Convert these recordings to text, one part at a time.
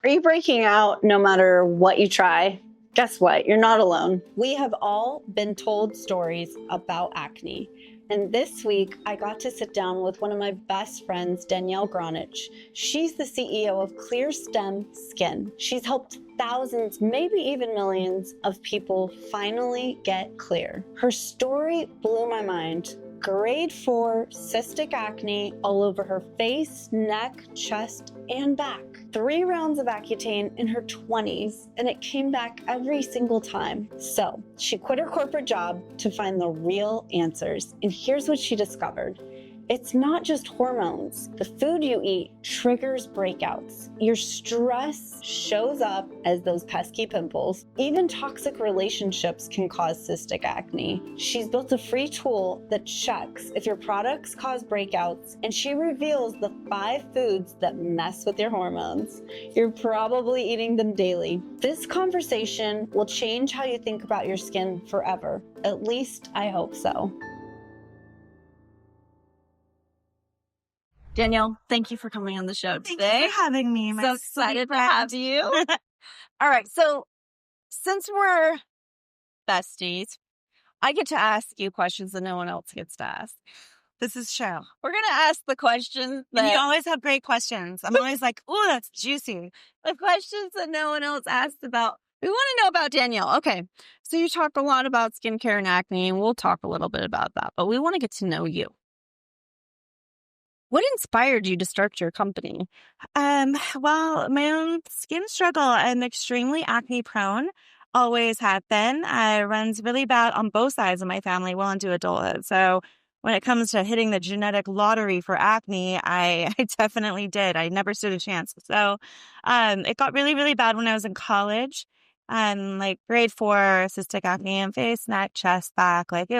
Are you breaking out no matter what you try? Guess what? You're not alone. We have all been told stories about acne. And this week, I got to sit down with one of my best friends, Danielle. She's the CEO of Clearstem Skin. She's helped thousands, maybe even millions of people finally get clear. Her story blew my mind. Grade 4 cystic acne all over her face, neck, chest, and back. 3 rounds of Accutane in her 20s, and it came back every single time. So she quit her corporate job to find the real answers. And here's what she discovered. It's not just hormones. The food you eat triggers breakouts. Your stress shows up as those pesky pimples. Even toxic relationships can cause cystic acne. She's built a free tool that checks if your products cause breakouts, and she reveals the 5 foods that mess with your hormones. You're probably eating them daily. This conversation will change how you think about your skin forever. At least I hope so. Danielle, thank you for coming on the show today. Thank you for having me. So excited to have you. All right. So since we're besties, I get to ask you questions that no one else gets to ask. This is true. We're going to ask the questions that... And you always have great questions. I'm always like, oh, that's juicy. The questions that no one else asked about. We want to know about Danielle. Okay. So you talk a lot about skincare and acne, and we'll talk a little bit about that. But we want to get to know you. What inspired you to start your company? Well, my own skin struggle. I'm extremely acne prone. Always have been. It runs really bad on both sides of my family well into adulthood. So when it comes to hitting the genetic lottery for acne, I definitely did. I never stood a chance. So it got really, really bad when I was in college. Like grade 4, cystic acne in face, neck, chest, back. Like it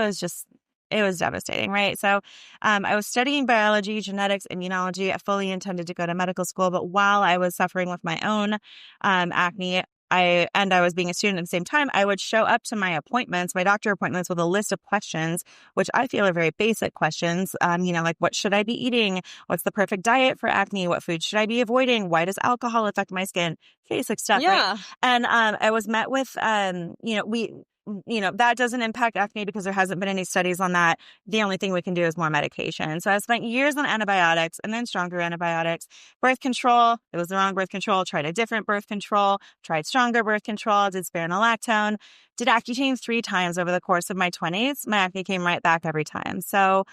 was devastating, right? So I was studying biology, genetics, immunology. I fully intended to go to medical school, but while I was suffering with my own acne, I was being a student at the same time, I would show up to my appointments, my doctor appointments, with a list of questions, which I feel are very basic questions. Like what should I be eating? What's the perfect diet for acne? What food should I be avoiding? Why does alcohol affect my skin? Basic stuff, yeah. Right? And I was met with, that doesn't impact acne because there hasn't been any studies on that. The only thing we can do is more medication. So I spent years on antibiotics and then stronger antibiotics. Birth control, it was the wrong birth control. Tried a different birth control, tried stronger birth control, did spironolactone, did Accutane 3 times over the course of my 20s. My acne came right back every time. So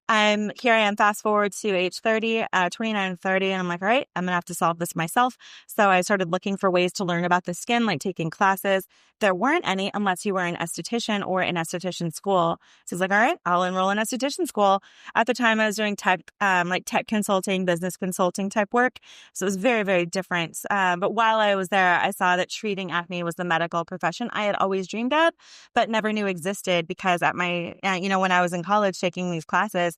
here I am, fast forward to age 30, 29 and 30, and I'm like, all right, I'm going to have to solve this myself. So I started looking for ways to learn about the skin, like taking classes. There weren't any unless you were an esthetician or in esthetician school. So I was like, all right, I'll enroll in esthetician school. At the time, I was doing tech consulting, business consulting type work. So it was very, very different. But while I was there, I saw that treating acne was the medical profession I had always dreamed of, but never knew existed because at my, when I was in college taking these classes,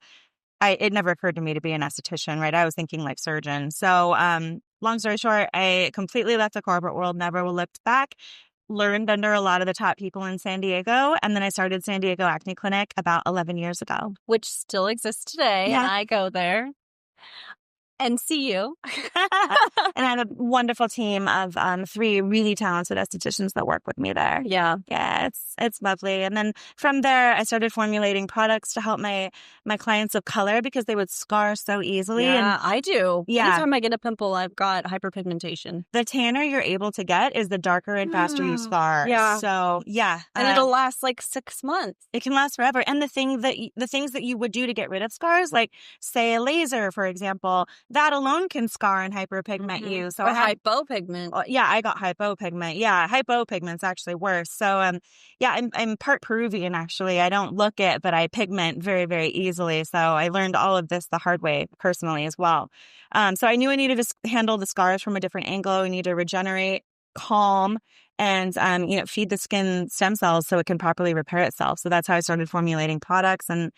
it never occurred to me to be an esthetician, right? I was thinking like surgeon. So long story short, I completely left the corporate world, never looked back, learned under a lot of the top people in San Diego. And then I started San Diego Acne Clinic about 11 years ago. Which still exists today. Yeah. And I go there and see you. And I have a wonderful team of 3 really talented estheticians that work with me there. Yeah. Yeah, it's lovely. And then from there, I started formulating products to help my clients of color because they would scar so easily. Yeah, And I do. Yeah. Anytime I get a pimple, I've got hyperpigmentation. The tanner you're able to get is the darker and faster you scar. Yeah. So, yeah. And it'll last like 6 months. It can last forever. And the things that you would do to get rid of scars, like say a laser, for example, that alone can scar and hyperpigment you. So or hypopigment. Yeah, I got hypopigment. Yeah, hypopigment's actually worse. So, I'm part Peruvian, actually. I don't look it, but I pigment very, very easily. So I learned all of this the hard way personally as well. So I knew I needed to handle the scars from a different angle. I need to regenerate, calm, and feed the skin stem cells so it can properly repair itself. So that's how I started formulating products. And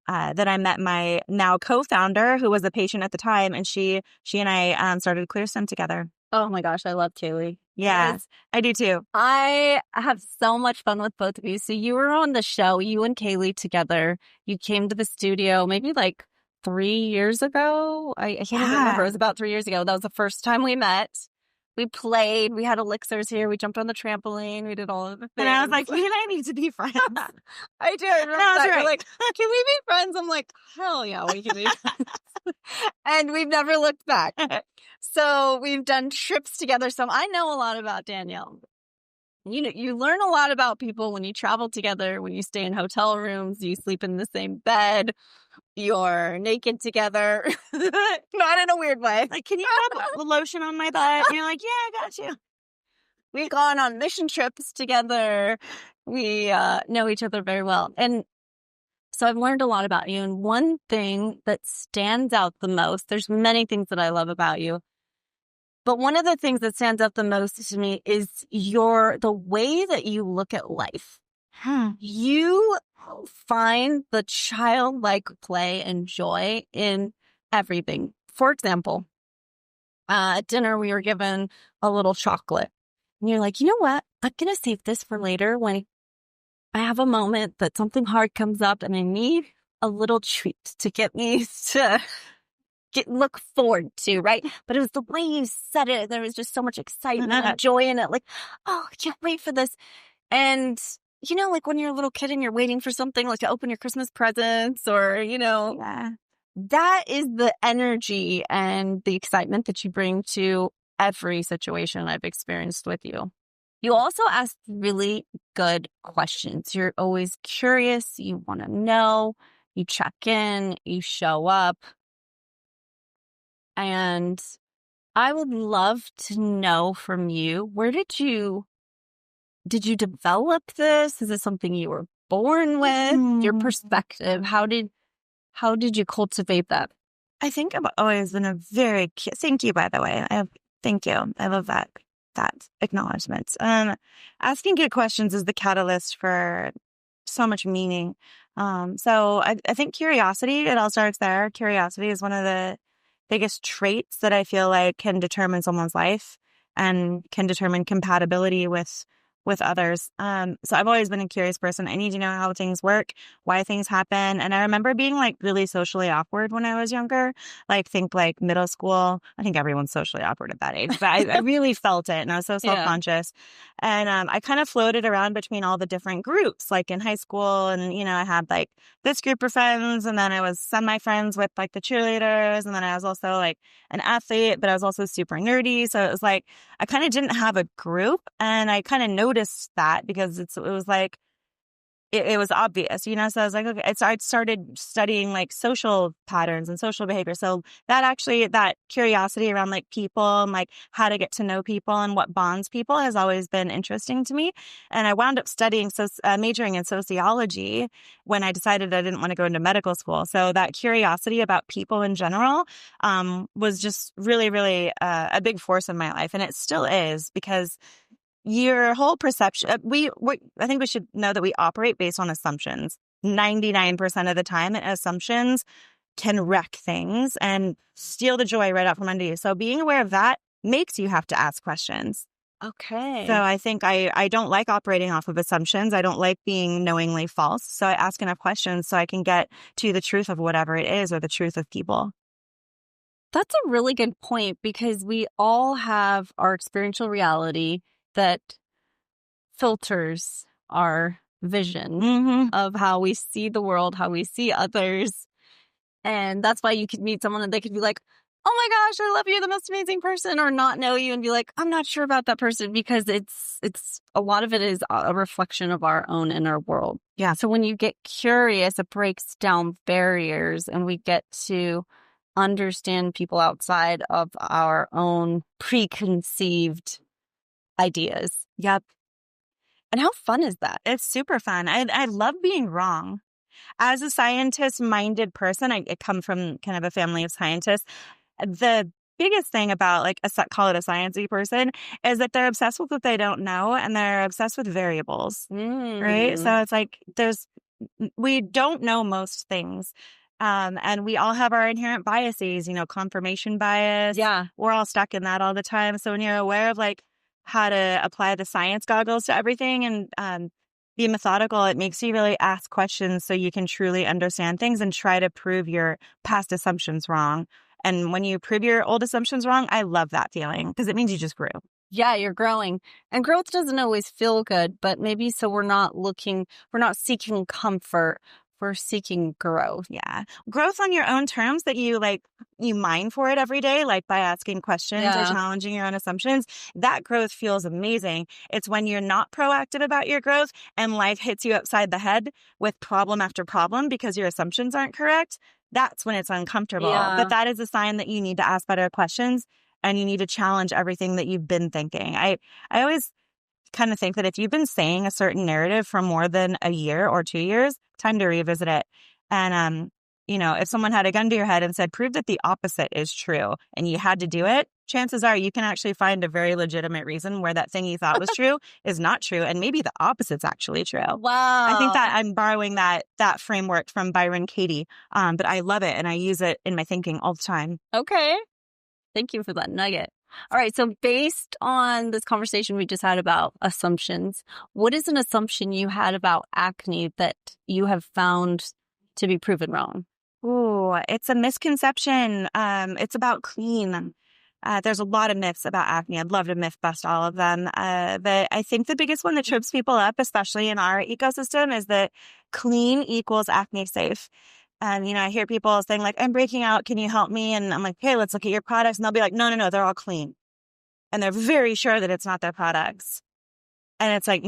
then I met my now co-founder, who was a patient at the time, and she and I started Clearstem together. Oh my gosh, I love Kaylee. Yeah, I do too. I have so much fun with both of you. So you were on the show, you and Kaylee together. You came to the studio maybe like 3 years ago. I can't even remember. It was about 3 years ago. That was the first time we met. We played. We had elixirs here. We jumped on the trampoline. We did all of the things. And I was like, you and I need to be friends. I do. I remember And I was that. You're right. like, can we be friends? I'm like, hell yeah, we can be friends. And we've never looked back. So we've done trips together. So I know a lot about Danielle. You know, you learn a lot about people when you travel together, when you stay in hotel rooms, you sleep in the same bed, you're naked together. Not in a weird way. Like, can you rub lotion on my butt? And you're like, yeah, I got you. We've gone on mission trips together. We know each other very well. And so I've learned a lot about you. And one thing that stands out the most, there's many things that I love about you, but one of the things that stands out the most to me is the way that you look at life. You find the childlike play and joy in everything. For example, at dinner, we were given a little chocolate. And you're like, you know what? I'm going to save this for later when I have a moment that something hard comes up and I need a little treat to get me to look forward to, right? But it was the way you said it. There was just so much excitement and joy in it. Like, oh, I can't wait for this. And, you know, like when you're a little kid and you're waiting for something, like to open your Christmas presents or, you know, that is the energy and the excitement that you bring to every situation I've experienced with you. You also ask really good questions. You're always curious. You want to know. You check in. You show up. And I would love to know from you, did you develop this? Is it something you were born with? Your perspective, how did you cultivate that? I think I've always been thank you, by the way. Thank you. I love that acknowledgement. Asking good questions is the catalyst for so much meaning. So I think curiosity, it all starts there. Curiosity is one of the biggest traits that I feel like can determine someone's life and can determine compatibility with others. So I've always been a curious person. I need to know how things work, why things happen. And I remember being like really socially awkward when I was younger, think middle school. I think everyone's socially awkward at that age, but I really felt it and I was so self-conscious. And I kind of floated around between all the different groups, like in high school. And, you know, I had like this group of friends and then I was semi-friends with like the cheerleaders. And then I was also like an athlete, but I was also super nerdy. So it was like, I kind of didn't have a group and I kind of noticed that because it was like it was obvious, you know. So I was like, okay. So I started studying like social patterns and social behavior. So that curiosity around like people and like how to get to know people and what bonds people has always been interesting to me. And I wound up majoring in sociology when I decided I didn't want to go into medical school. So that curiosity about people in general was just really, really a big force in my life, and it still is because your whole perception, I think we should know that we operate based on assumptions 99% of the time, and assumptions can wreck things and steal the joy right out from under you. So being aware of that makes you have to ask questions. Okay. So I think I don't like operating off of assumptions. I don't like being knowingly false. So I ask enough questions so I can get to the truth of whatever it is or the truth of people. That's a really good point because we all have our experiential reality that filters our vision of how we see the world, how we see others. And that's why you could meet someone and they could be like, oh my gosh, I love you, the most amazing person, or not know you and be like, I'm not sure about that person, because it's a lot of it is a reflection of our own inner world. Yeah. So when you get curious, it breaks down barriers and we get to understand people outside of our own preconceived ideas. Yep. And how fun is that? It's super fun. I love being wrong. As a scientist-minded person, I come from kind of a family of scientists. The biggest thing about call it a sciencey person is that they're obsessed with what they don't know and they're obsessed with variables, right? So it's like we don't know most things. And we all have our inherent biases, confirmation bias. Yeah. We're all stuck in that all the time. So when you're aware of how to apply the science goggles to everything and be methodical, it makes you really ask questions so you can truly understand things and try to prove your past assumptions wrong. And when you prove your old assumptions wrong, I love that feeling because it means you just grew. Yeah, you're growing. And growth doesn't always feel good, but maybe so we're not seeking comfort. We're seeking growth. Yeah. Growth on your own terms that you mine for it every day, like by asking questions or challenging your own assumptions. That growth feels amazing. It's when you're not proactive about your growth and life hits you upside the head with problem after problem because your assumptions aren't correct. That's when it's uncomfortable. Yeah. But that is a sign that you need to ask better questions and you need to challenge everything that you've been thinking. I always kind of think that if you've been saying a certain narrative for more than a year or 2 years, time to revisit it. And, if someone had a gun to your head and said, prove that the opposite is true, and you had to do it, chances are you can actually find a very legitimate reason where that thing you thought was true is not true. And maybe the opposite's actually true. Wow. I think that I'm borrowing that framework from Byron Katie. But I love it. And I use it in my thinking all the time. Okay. Thank you for that nugget. All right. So based on this conversation we just had about assumptions, what is an assumption you had about acne that you have found to be proven wrong? Ooh, it's a misconception. It's about clean. There's a lot of myths about acne. I'd love to myth bust all of them. But I think the biggest one that trips people up, especially in our ecosystem, is that clean equals acne safe. And, I hear people saying like, I'm breaking out. Can you help me? And I'm like, hey, let's look at your products. And they'll be like, no, they're all clean. And they're very sure that it's not their products. And it's like,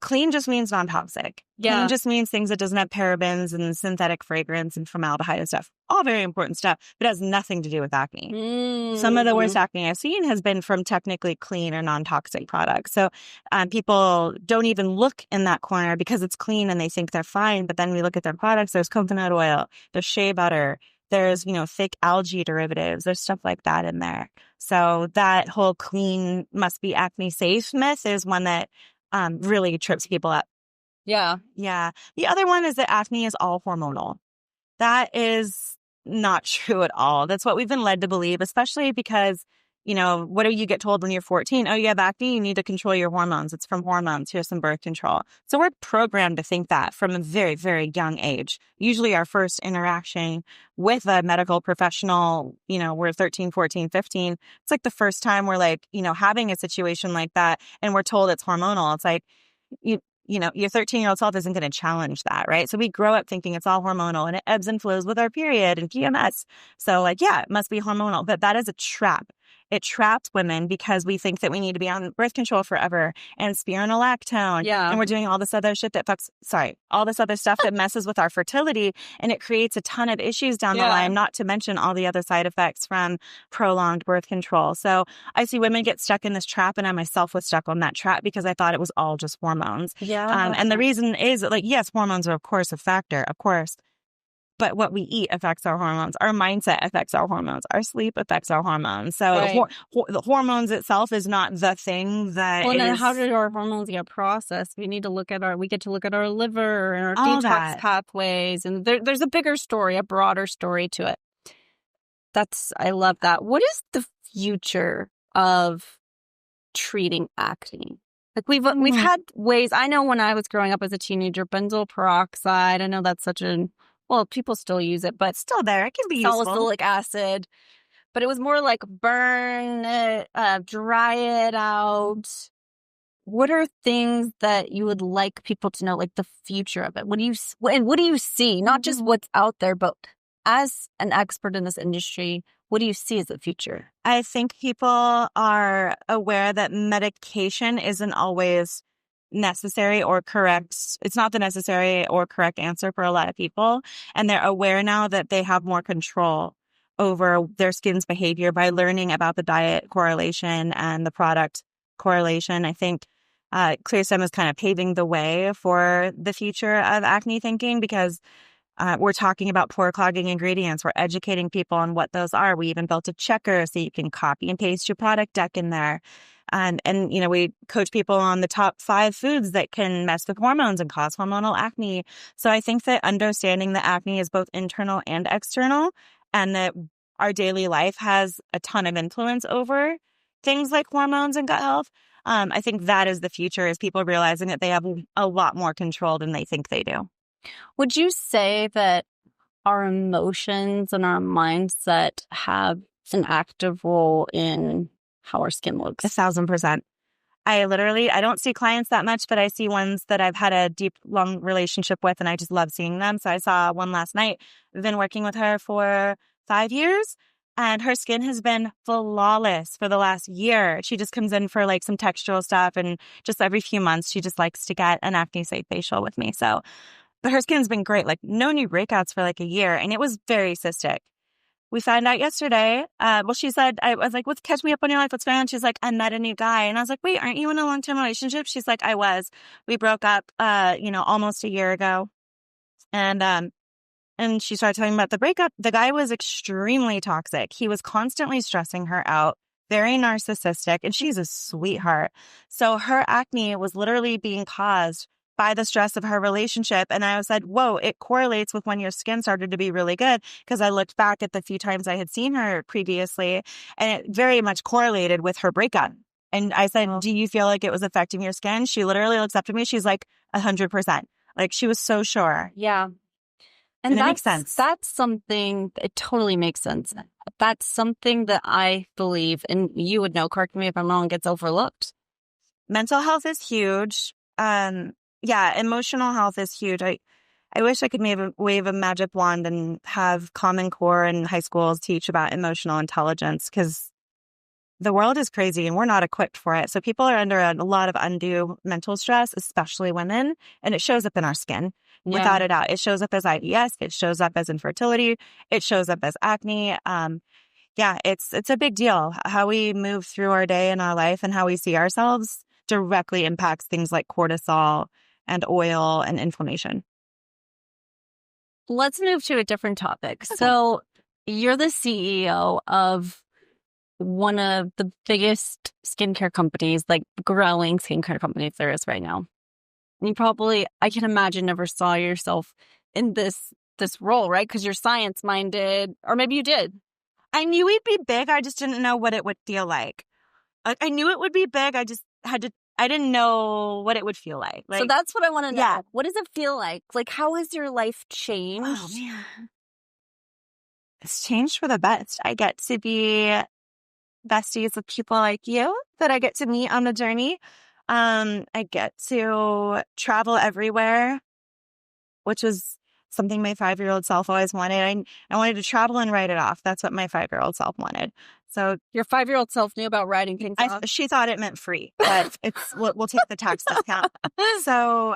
clean just means non-toxic. Yeah. Clean just means things that doesn't have parabens and synthetic fragrance and formaldehyde and stuff. All very important stuff, but it has nothing to do with acne. Some of the worst acne I've seen has been from technically clean or non-toxic products. So people don't even look in that corner because it's clean and they think they're fine. But then we look at their products, there's coconut oil, there's shea butter, there's, thick algae derivatives, there's stuff like that in there. So that whole clean must be acne safe myth is one that really trips people up. Yeah. Yeah. The other one is that acne is all hormonal. That is not true at all. That's what we've been led to believe, especially because, what do you get told when you're 14? Oh, you have acne, you need to control your hormones. It's from hormones. Here's some birth control. So we're programmed to think that from a very, very young age. Usually our first interaction with a medical professional, we're 13, 14, 15. It's like the first time we're like, having a situation like that and we're told it's hormonal. It's like, your 13-year-old self isn't going to challenge that, right? So we grow up thinking it's all hormonal and it ebbs and flows with our period and PMS. So it must be hormonal, but that is a trap. It traps women because we think that we need to be on birth control forever and spironolactone. Yeah. And we're doing all this other shit all this other stuff that messes with our fertility. And it creates a ton of issues down the line, not to mention all the other side effects from prolonged birth control. So I see women get stuck in this trap, and I myself was stuck on that trap because I thought it was all just hormones. Yeah. And the reason is yes, hormones are of course a factor, of course. But what we eat affects our hormones. Our mindset affects our hormones. Our sleep affects our hormones. So the hormones itself is not the thing that Well, then how do our hormones get processed? We get to look at our liver and our detox pathways. And there's a bigger story, a broader story to it. I love that. What is the future of treating acne? Like we've had ways. I know when I was growing up as a teenager, benzoyl peroxide. I know that's people still use it, but still there. It can be useful. Salicylic acid. But it was more like burn it, dry it out. What are things that you would like people to know, like the future of it? What do you see? Not just what's out there, but as an expert in this industry, what do you see as the future? I think people are aware that medication isn't always necessary or correct. It's not the necessary or correct answer for a lot of people. And they're aware now that they have more control over their skin's behavior by learning about the diet correlation and the product correlation. I think Clearstem is kind of paving the way for the future of acne thinking because we're talking about pore clogging ingredients. We're educating people on what those are. We even built a checker so you can copy and paste your product deck in there. And we coach people on the top 5 foods that can mess with hormones and cause hormonal acne. So I think that understanding that acne is both internal and external, and that our daily life has a ton of influence over things like hormones and gut health. I think that is the future, is people realizing that they have a lot more control than they think they do. Would you say that our emotions and our mindset have an active role in how our skin looks. 1,000%. I don't see clients that much, but I see ones that I've had a deep, long relationship with, and I just love seeing them. So I saw one last night. I've been working with her for 5 years, and her skin has been flawless for the last year. She just comes in for like some textural stuff, and just every few months, she just likes to get an acne safe facial with me. So, but her skin's been great, like no new breakouts for like a year, and it was very cystic. We found out yesterday. She said, I was like, "What's catch me up on your life? What's going on?" She's like, "I met a new guy." And I was like, "Wait, aren't you in a long-term relationship?" She's like, "I was. We broke up, almost a year ago." And she started talking about the breakup. The guy was extremely toxic. He was constantly stressing her out, very narcissistic, and she's a sweetheart. So her acne was literally being caused by the stress of her relationship. And I said, whoa, it correlates with when your skin started to be really good, because I looked back at the few times I had seen her previously, and it very much correlated with her breakup. And I said, do you feel like it was affecting your skin? She literally looks up to me. She's like 100%. Like, she was so sure. Yeah. And it makes sense. That's something, it totally makes sense. That's something that I believe, and you would know, correct me if I'm wrong, gets overlooked. Mental health is huge. Emotional health is huge. I wish I could wave a magic wand and have Common Core and high schools teach about emotional intelligence, because the world is crazy and we're not equipped for it. So people are under a lot of undue mental stress, especially women, and it shows up in our skin. Yeah. Without a doubt. It shows up as IBS. It shows up as infertility. It shows up as acne. It's a big deal. How we move through our day and our life and how we see ourselves directly impacts things like cortisol and oil and inflammation. Let's move to a different topic. Okay. So you're the CEO of one of the biggest skincare companies, like growing skincare companies there is right now. You probably, I can imagine, never saw yourself in this role, right? Because you're science-minded, or maybe you did. I knew we'd be big. I just didn't know what it would feel like. I knew it would be big. I didn't know what it would feel like. So that's what I want to know. Yeah. What does it feel like? Like, how has your life changed? Oh, man. It's changed for the best. I get to be besties with people like you that I get to meet on the journey. I get to travel everywhere, which was something my 5-year-old self always wanted. I wanted to travel and write it off. That's what my 5-year-old self wanted. So your 5-year-old self knew about writing things off? She thought it meant free, but we'll take the tax discount. So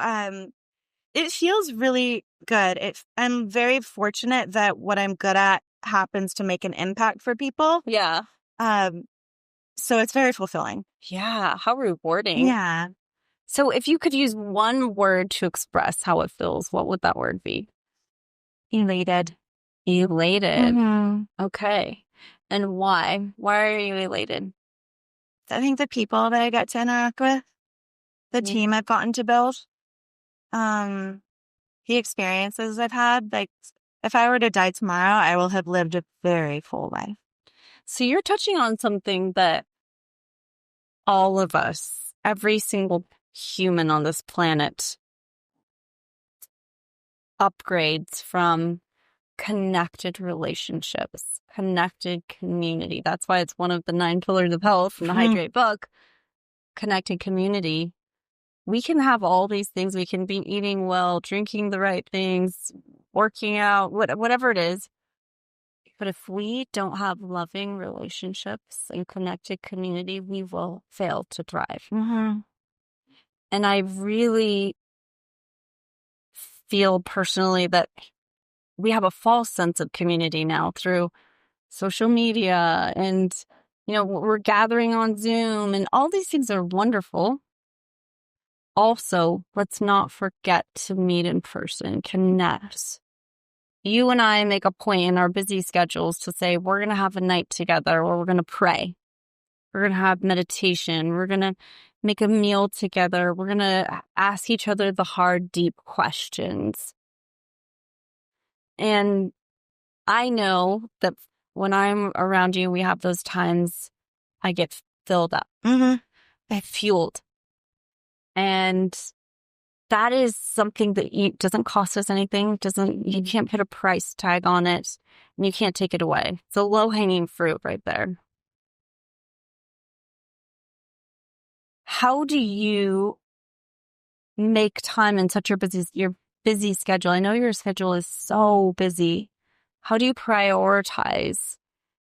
it feels really good. I'm very fortunate that what I'm good at happens to make an impact for people. Yeah. So it's very fulfilling. Yeah. How rewarding. Yeah. So if you could use one word to express how it feels, what would that word be? Elated. Elated. Mm-hmm. Okay. And why? Why are you elated? I think the people that I get to interact with, the team I've gotten to build, the experiences I've had. Like, if I were to die tomorrow, I will have lived a very full life. So you're touching on something that all of us, every single human on this planet, upgrades from connected relationships, connected community. That's why it's one of the 9 pillars of health in the Hydrate book, connected community. We can have all these things. We can be eating well, drinking the right things, working out, whatever it is. But if we don't have loving relationships and connected community, we will fail to thrive. Mm-hmm. And I really feel personally that we have a false sense of community now through social media, and, we're gathering on Zoom, and all these things are wonderful. Also, let's not forget to meet in person, connect. You and I make a point in our busy schedules to say, we're going to have a night together where we're going to pray. We're going to have meditation. We're going to make a meal together. We're going to ask each other the hard, deep questions. And I know that when I'm around you, we have those times I get filled up. Mm-hmm. I get fueled. And that is something that doesn't cost us anything. You can't put a price tag on it, and you can't take it away. It's a low-hanging fruit right there. How do you make time in such your busy schedule? I know your schedule is so busy. How do you prioritize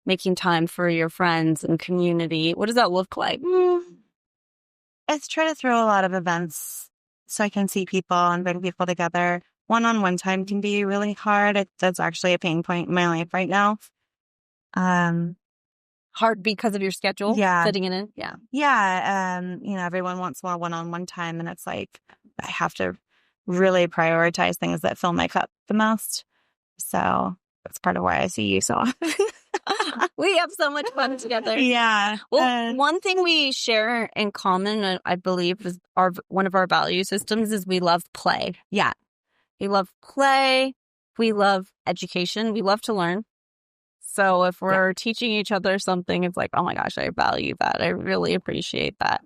making time for your friends and community? What does that look like? I try to throw a lot of events so I can see people and bring people together. One-on-one time can be really hard. That's actually a pain point in my life right now. Hard because of your schedule? Yeah. Fitting it in? Yeah. Yeah. Everyone wants more one-on-one time, and it's like I have to really prioritize things that fill my cup the most. So that's part of why I see you so often. We have so much fun together. Yeah. Well, one thing we share in common, I believe, is one of our value systems is we love play. Yeah. We love play. We love education. We love to learn. So if we're teaching each other something, it's like, oh my gosh, I value that. I really appreciate that.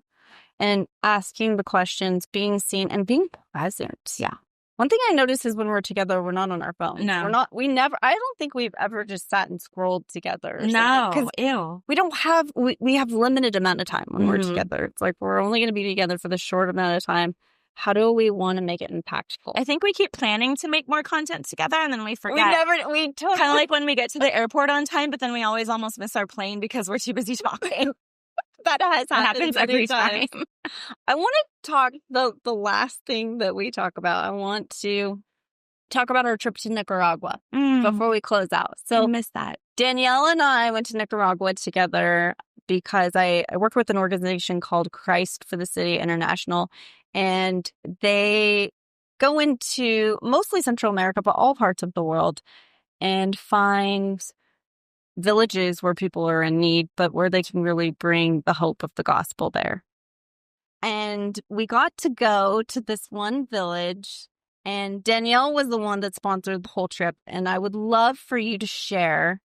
And asking the questions, being seen, and being present. Yeah. One thing I notice is when we're together, we're not on our phones. No. I don't think we've ever just sat and scrolled together. No. Ew. We don't have, we have limited amount of time when we're together. It's like, we're only going to be together for the short amount of time. How do we want to make it impactful? I think we keep planning to make more content together, and then we forget. We totally. Kind of like when we get to the airport on time, but then we always almost miss our plane because we're too busy talking. That happens every time. I want to talk, the last thing that we talk about, I want to talk about our trip to Nicaragua before we close out. So I miss that. Danielle and I went to Nicaragua together because I work with an organization called Christ for the City International, and they go into mostly Central America, but all parts of the world, and find villages where people are in need, but where they can really bring the hope of the gospel there. And we got to go to this one village, and Danielle was the one that sponsored the whole trip. And I would love for you to share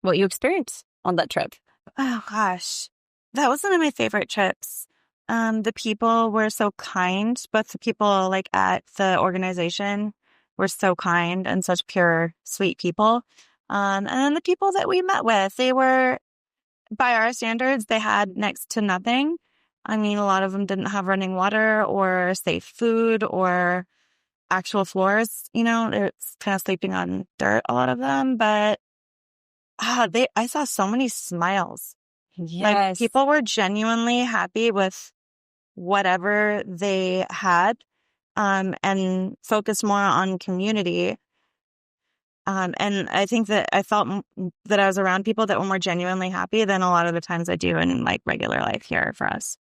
what you experienced on that trip. Oh, gosh. That was one of my favorite trips. The people were so kind, but the people like at the organization were so kind and such pure, sweet people. And then the people that we met with, they were, by our standards, they had next to nothing. I mean, a lot of them didn't have running water or safe food or actual floors. They're kind of sleeping on dirt, a lot of them. But I saw so many smiles. Yes. Like, people were genuinely happy with whatever they had, and focused more on community. And I think that I felt that I was around people that were more genuinely happy than a lot of the times I do in like regular life here for us.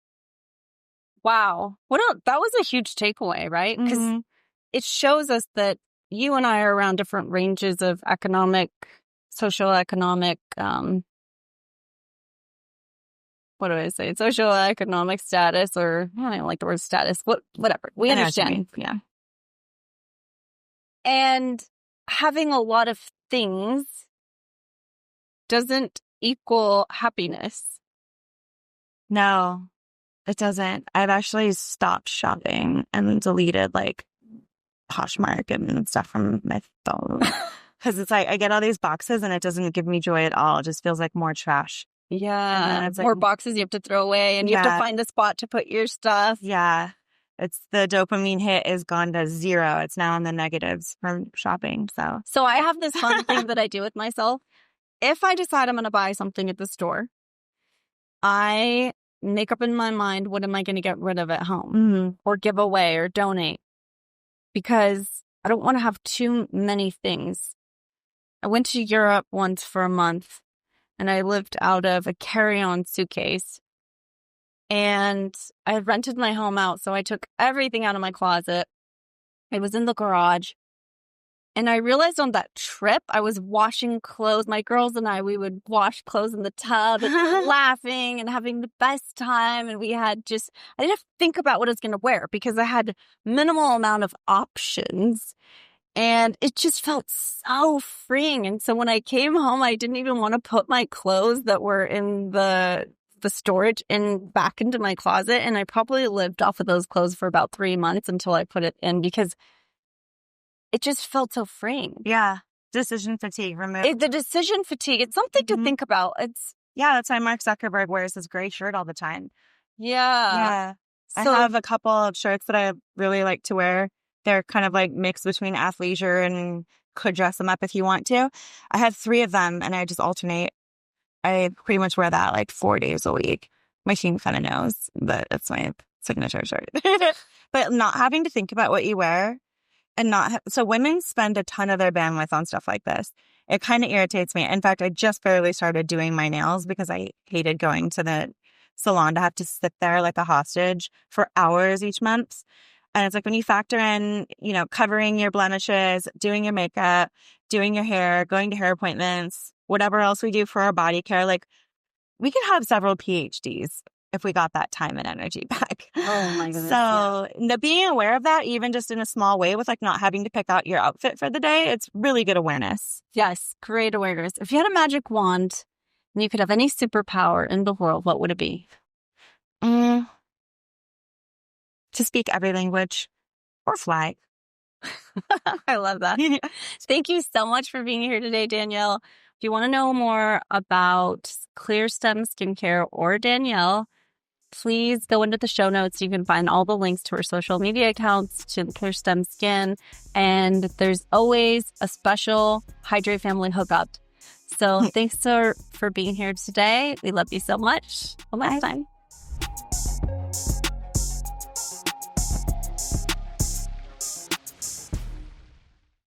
Wow. That was a huge takeaway, right? Because it shows us that you and I are around different ranges of socioeconomic, socioeconomic status, or I don't like the word status, whatever. We understand. Yeah. And having a lot of things doesn't equal happiness. No, it doesn't. I've actually stopped shopping and deleted like Poshmark and stuff from my phone. Because it's like I get all these boxes and it doesn't give me joy at all. It just feels like more trash. Yeah. It's like, more boxes you have to throw away, and you have to find a spot to put your stuff. Yeah. It's the dopamine hit is gone to zero. It's now in the negatives from shopping. So I have this fun thing that I do with myself. If I decide I'm going to buy something at the store, I make up in my mind, what am I going to get rid of at home or give away or donate? Because I don't want to have too many things. I went to Europe once for a month, and I lived out of a carry-on suitcase. And I had rented my home out, so I took everything out of my closet. It was in the garage. And I realized on that trip, I was washing clothes. My girls and we would wash clothes in the tub and laughing and having the best time. And I didn't have to think about what I was going to wear because I had minimal amount of options. And it just felt so freeing. And so when I came home, I didn't even want to put my clothes that were in the the storage back into my closet. And I probably lived off of those clothes for about 3 months until I put it in because it just felt so freeing. Yeah. Decision fatigue removed. The decision fatigue, it's something to think about. Yeah, that's why Mark Zuckerberg wears his gray shirt all the time. Yeah. I have a couple of shirts that I really like to wear. They're kind of like mixed between athleisure and could dress them up if you want to. I have 3 of them and I just alternate. I pretty much wear that like 4 days a week. My team kind of knows that it's my signature shirt. But not having to think about what you wear and so women spend a ton of their bandwidth on stuff like this. It kind of irritates me. In fact, I just barely started doing my nails because I hated going to the salon to have to sit there like a hostage for hours each month. And it's like when you factor in, you know, covering your blemishes, doing your makeup, doing your hair, going to hair appointments, whatever else we do for our body care, like we could have several PhDs if we got that time and energy back. Oh my goodness. So being aware of that, even just in a small way with like not having to pick out your outfit for the day, it's really good awareness. Yes, great awareness. If you had a magic wand and you could have any superpower in the world, what would it be? To speak every language or fly. I love that. Thank you so much for being here today, Danielle. If you want to know more about Clearstem Skincare or Danielle, please go into the show notes. You can find all the links to her social media accounts, to Clearstem Skin, and there's always a special Hydrate Family hookup. So thanks for being here today. We love you so much. Till next time.